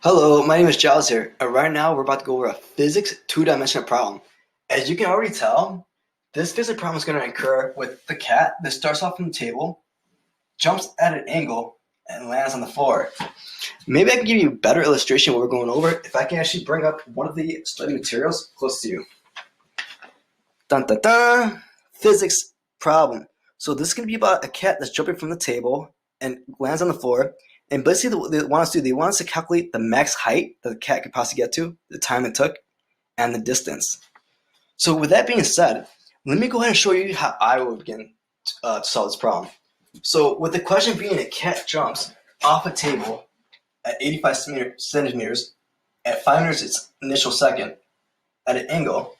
Hello, my name is Giles here, and right now we're about to go over a physics two-dimensional problem. As you can already tell, this physics problem is going to occur with the cat that starts off from the table, jumps at an angle, and lands on the floor. Maybe I can give you a better illustration of what we're going over if I can actually bring up one of the study materials close to you. Dun dun dun! Physics problem. So this is going to be about a cat that's jumping from the table and lands on the floor. And basically what they want us to do, they want us to calculate the max height that the cat could possibly get to, the time it took, and the distance. So with that being said, let me go ahead and show you how I would begin to solve this problem. So with the question being a cat jumps off a table at 85 centimeters at 5 meters its initial second at an angle,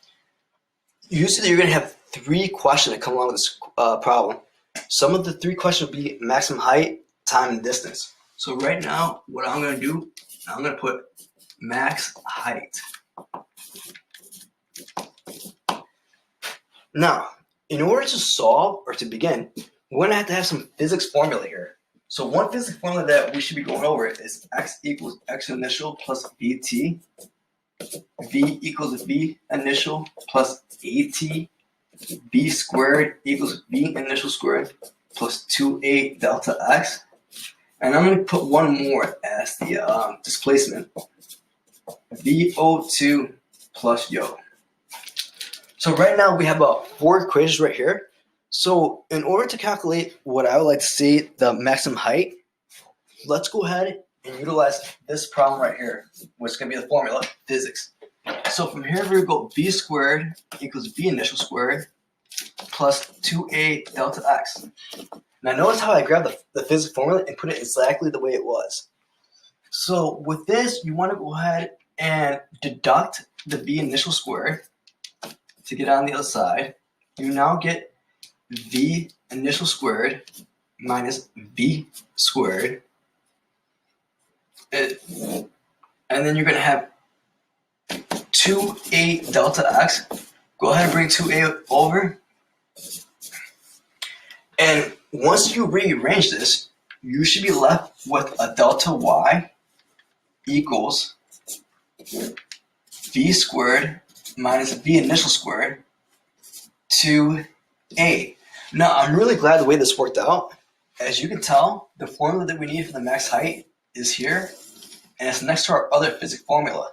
usually you're going to have three questions that come along with this problem. Some of the three questions will be maximum height, time, and distance. So right now, what I'm going to do, I'm going to put max height. Now, in order to solve or to begin, we're going to have some physics formula here. So one physics formula that we should be going over is x equals x initial plus vt, v equals v initial plus at, b squared equals v initial squared plus 2a delta x. And I'm going to put one more as the displacement, VO2 plus yo. So right now we have about 4 equations right here. So in order to calculate what I would like to see the maximum height, let's go ahead and utilize this problem right here, which is going to be the formula, physics. So from here we go v squared equals v initial squared plus 2a delta x. Now notice how I grabbed the physics formula and put it exactly the way it was. So with this, you want to go ahead and deduct the v initial squared to get on the other side. You now get v initial squared minus v squared. And then you're going to have 2a delta x. Go ahead and bring 2a over. And once you rearrange this, you should be left with a delta y equals v squared minus v initial squared 2a. Now, I'm really glad the way this worked out. As you can tell, the formula that we need for the max height is here, and it's next to our other physics formula.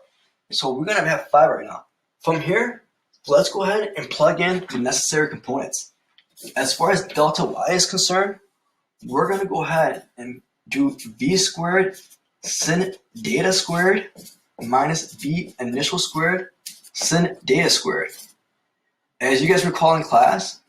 So we're going to have 5 right now. From here, let's go ahead and plug in the necessary components. As far as delta y is concerned, we're going to go ahead and do v squared sin data squared minus v initial squared sin data squared. As you guys recall in class,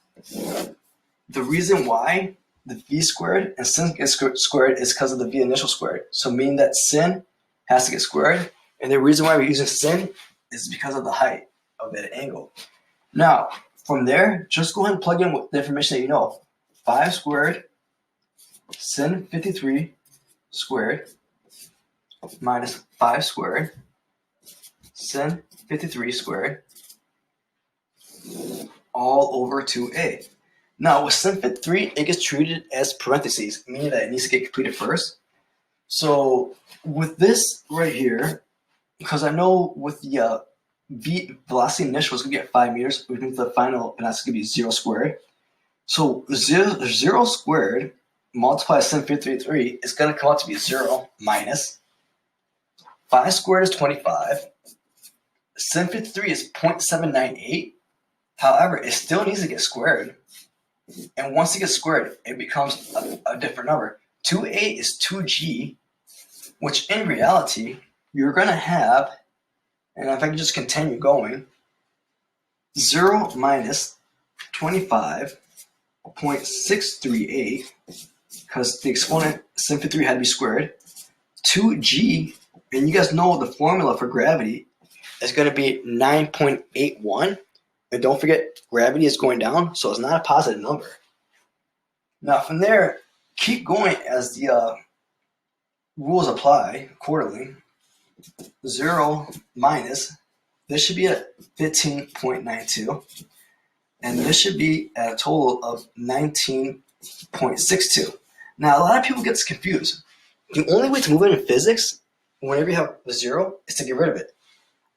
the reason why the v squared and sin gets squared is because of the v initial squared. So meaning that sin has to get squared, and the reason why we're using sin is because of the height of that angle. Now, from there, just go ahead and plug in the information that you know. 5 squared sin 53 squared minus 5 squared sin 53 squared all over 2a. Now with sin 53, it gets treated as parentheses, meaning that it needs to get completed first. So with this right here, because I know with the v velocity initial is going to be at 5 meters, we think the final velocity is going to be 0 squared. So 0 squared multiplied by sin 53 is going to come out to be 0 minus 5 squared is 25. Sin 53 is 0.798. However, it still needs to get squared. And once it gets squared, it becomes a different number. 2a is 2g, which in reality, you're going to have, and if I can just continue going, 0 minus 25.638, because the exponent sin 53 had to be squared, 2g, and you guys know the formula for gravity is going to be 9.81. And don't forget, gravity is going down, so it's not a positive number. Now from there, keep going as the rules apply accordingly. 0 minus, this should be at 15.92, and this should be at a total of 19.62. Now, a lot of people get confused. The only way to move it in physics whenever you have a 0, is to get rid of it.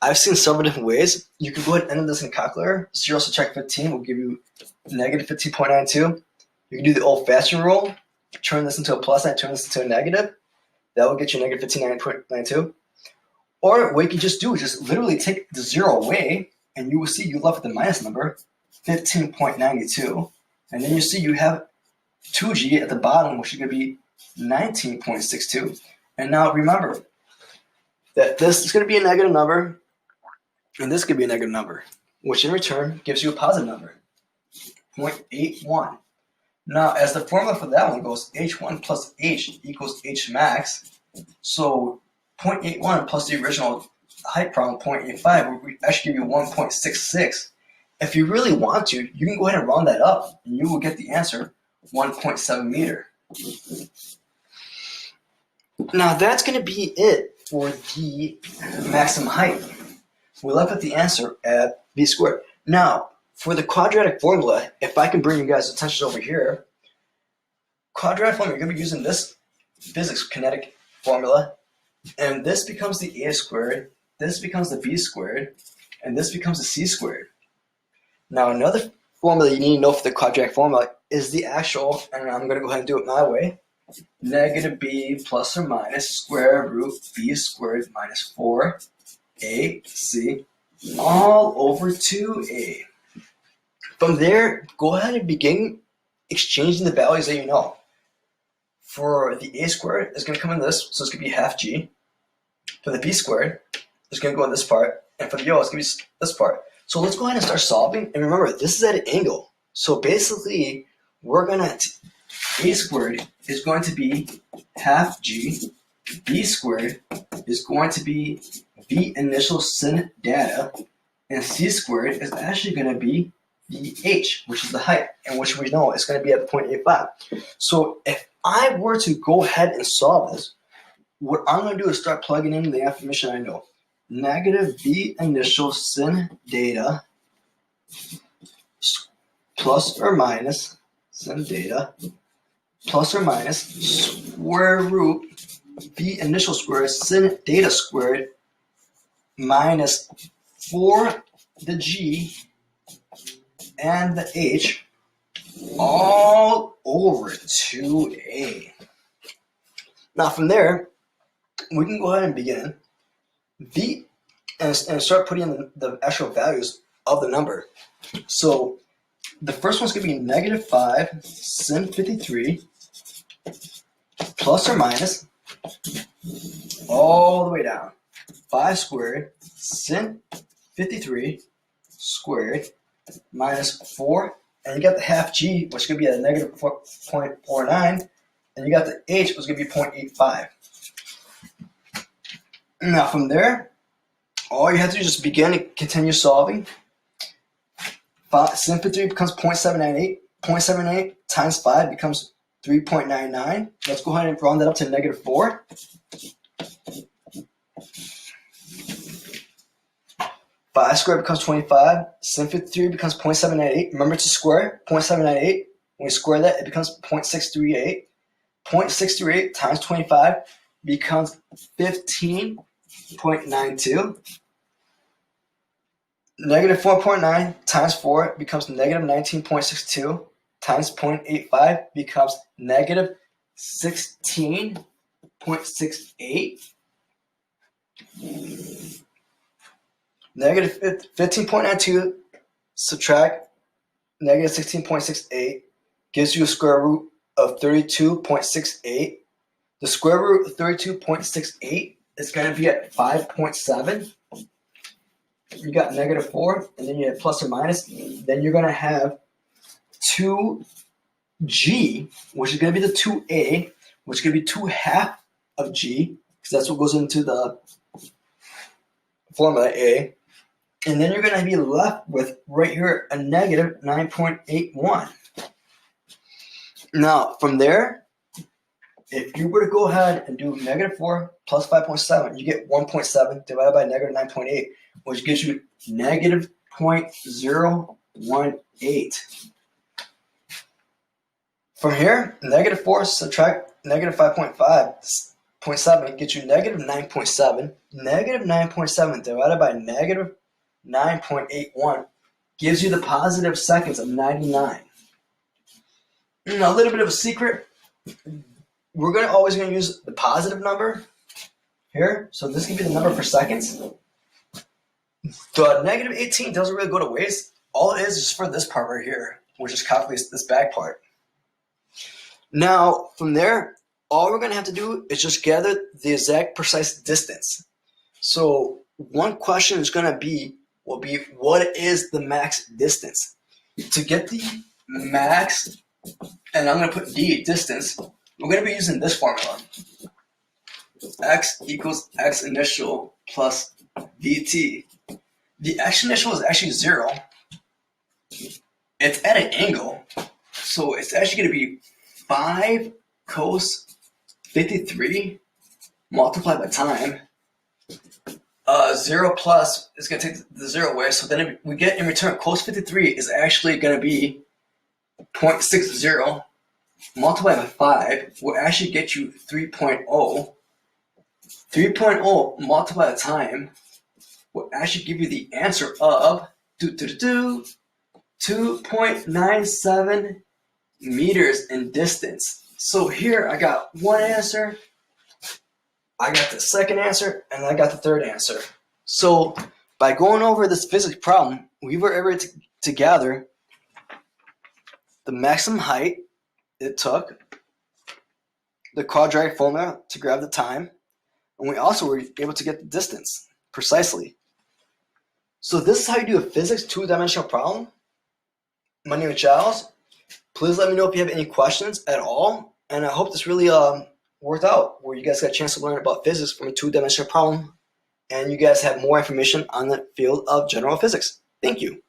I've seen several different ways. You can go ahead and enter this in a calculator. 0 subtract 15 will give you negative 15.92. You can do the old-fashioned rule. Turn this into a plus sign, turn this into a negative. That will get you negative 15.92. Or what you can just do is just literally take the 0 away, and you will see you left with the minus number, 15.92. And then you see you have 2g at the bottom, which is going to be 19.62. And now remember that this is going to be a negative number, and this could be a negative number, which in return gives you a positive number, 0.81. Now, as the formula for that one goes, h1 plus h equals hmax. So 0.81 plus the original height problem, 0.85, would actually give you 1.66. If you really want to, you can go ahead and round that up, and you will get the answer, 1.7 meter. Now, that's going to be it for the maximum height. We're left with the answer at b squared. Now, for the quadratic formula, if I can bring you guys' attention over here, quadratic formula, you're going to be using this physics kinetic formula, and this becomes the a squared, this becomes the b squared, and this becomes the c squared. Now, another formula you need to know for the quadratic formula is the actual, and I'm going to go ahead and do it my way, negative b plus or minus square root b squared minus 4ac all over 2a. From there, go ahead and begin exchanging the values that you know. For the a squared, it's going to come in this, so it's going to be half g. For the b squared, it's going to go in this part, and for the o, it's going to be this part. So let's go ahead and start solving. And remember, this is at an angle. So basically, we're going to, a squared is going to be half g, b squared is going to be v initial sin data, and c squared is actually going to be the h, which is the height, and which we know is going to be at 0.85. So if I were to go ahead and solve this, what I'm going to do is start plugging in the information I know. Negative v initial sin data plus or minus sin data plus or minus square root v initial squared sin data squared minus 4 the g and the h all over 2a. Now from there, we can go ahead and begin v and start putting in the actual values of the number. So the first one's going to be negative 5 sin 53 plus or minus all the way down 5 squared sin 53 squared minus 4, and you got the half g, which could be at a negative 0.49, and you got the h, which is going to be 0.85. Now from there, all you have to do is just begin and continue solving. Sin 53 becomes 0.798. 0.78 times 5 becomes 3.99. Let's go ahead and round that up to negative 4. Five squared becomes 25. Sin 53 becomes 0.798. Remember to square 0.798. When we square that, it becomes 0.638. 0.638 times 25 becomes 15.92. Negative 4.9 times 4 becomes negative 19.62 times 0.85 becomes negative 16.68. Negative 15.92 subtract negative 16.68 gives you a square root of 32.68. The square root of 32.68 is going to be at 5.7. You got negative 4, and then you have plus or minus. Then you're going to have 2g, which is going to be the 2a, which is going to be 2 half of g, because that's what goes into the formula a. And then you're going to be left with, right here, a negative 9.81. Now, from there, if you were to go ahead and do negative 4 plus 5.7, you get 1.7 divided by negative 9.8, which gives you negative 0.018. From here, negative 4 subtract negative 5.5. 0.7 gets you negative 9.7. Negative 9.7 divided by negative 9.81 gives you the positive seconds of 99. Now, a little bit of a secret. We're always going to use the positive number here. So this can be the number for seconds. The negative 18 doesn't really go to waste. All it is just for this part right here, which is calculates this back part. Now, from there, all we're going to have to do is just gather the exact precise distance. So one question is going to will be, what is the max distance? To get the max, and I'm going to put d, distance, we're going to be using this formula. X equals x initial plus vt. The x initial is actually 0. It's at an angle, so it's actually going to be 5 cos 53 multiplied by time. 0 plus is going to take the 0 away, so then we get in return cos 53 is actually going to be 0.60 multiplied by 5 will actually get you 3.0. 3.0 multiplied by time will actually give you the answer of 2.97 meters in distance. So here I got one answer, I got the second answer, and I got the third answer. So by going over this physics problem, we were able to gather the maximum height it took, the quadratic formula to grab the time, and we also were able to get the distance precisely. So this is how you do a physics 2-dimensional problem. My name is Giles. Please let me know if you have any questions at all, and I hope this really worked out, where you guys got a chance to learn about physics from a 2-dimensional problem, and you guys have more information on the field of general physics. Thank you.